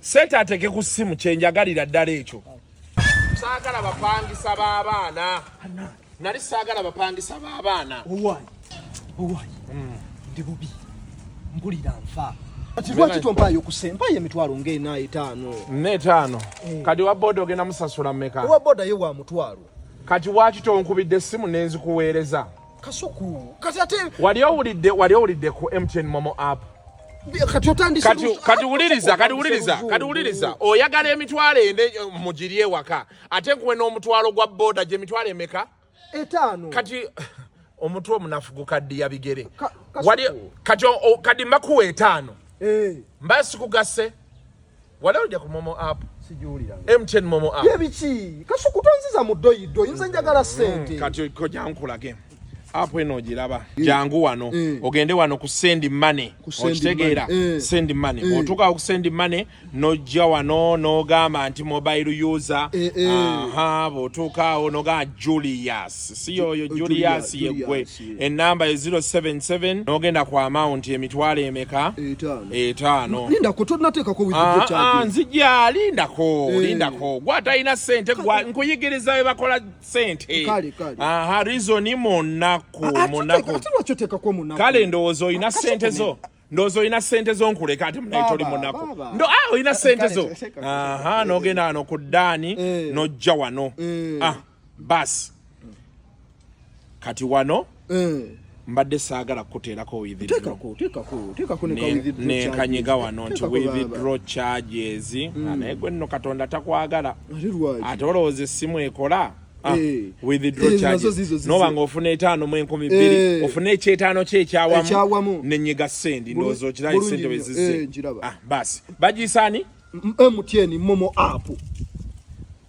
Sente ateke ku simu kyenjagalira ddala ekyo. Saagala bapangisa b'abaana. Nali saagala bapangisa b'abaana. Owaayi. Ndi bubi. Mbulira nfa. Kati lwaki tompayo kusempayo emitwalo ng'ena 5. Ne 5. Kati wa boda ogenda musasula mmeka? Wa boda ye wa mutwalo. Kati waki tonkubidde simu nenzikuweereza? Kasuku. Kati ate wali owulidde ku MTN MoMo App. Kati wuliriza. Oyagala emitwalo ende mugiri ewaka. Ate nkuwe n'omutwalo gwa boda gye mitwalo emeka? 5. Kati omutwe omunafu gukaddiya bigere. Kati mbakuwa 5. Mba sikugase. Wali ojja ku MoMo App. Sijuulira. MTN MoMo App. Yebiki? Kasuku tonziza mu doyido. Nze njagala sente. Kati ko jankulage. App eno giraba. Jangu wano. Ogende wano ku send money. Okitegeera. Send money. Otuuka ku send money nojja wano n'ogamba nti mobile user. Bw'otuuka awo n'ogamba Julius. Si yoyo Julius yeggwe. Ennamba ye 077 n'ogenda ku amount emitwalo emeka? 5. Lindako tonateekako withdraw charge. Nzijja lindako. Gwe atalina sente nkuyigiriza we bakola sente. Kale. Reason Monaco. Kale ndowooza oyina sente zo. Nkuleka ate munaito oli Monaco. Oyina sente zo. N'ogenda wano ku ddaani n'ojja wano. Basi. Kati wano mbadde saagala kuteerako withdraw. Teekako Nekanyiga wano nti withdraw charges. Naye gwe nno Katonda takwagala. Ate olowooza essimu ekola. Withdraw charges. Noba ng'ofuna 5,200 ofuna ekyetaano kye ekyawamu n'ennyiga sendi ndowooza okirayi sente bwe zizze. Basi bagisaani MTN MoMo App.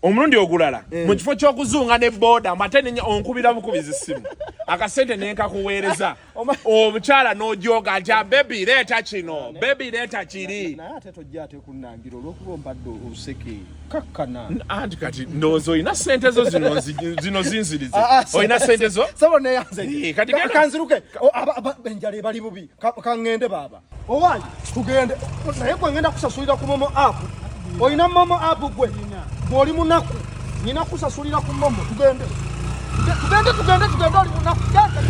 Omulundi ogulala mu kifo ky'okuzunga ne boda ate onkubira bukubizi ssimu akasente nenkakuweereza omukyala n'ojoga nti bebi leeta kino bebi leeta kiri naye ate tojja ate kunnangira olw'okuba ompadde oluseke kakkana anti kati ndowooza olina sente zo zino zinzirize olina sente zo sabo neyanze kati kanziruke enjala ebali bubi kaŋŋende baaba owaayi tugende naye gwe ngenda kusasulira ku MoMo App olina MoMo App gwe bw'oli munaku nina kusasulira ku MoMo tugende oli munaku genda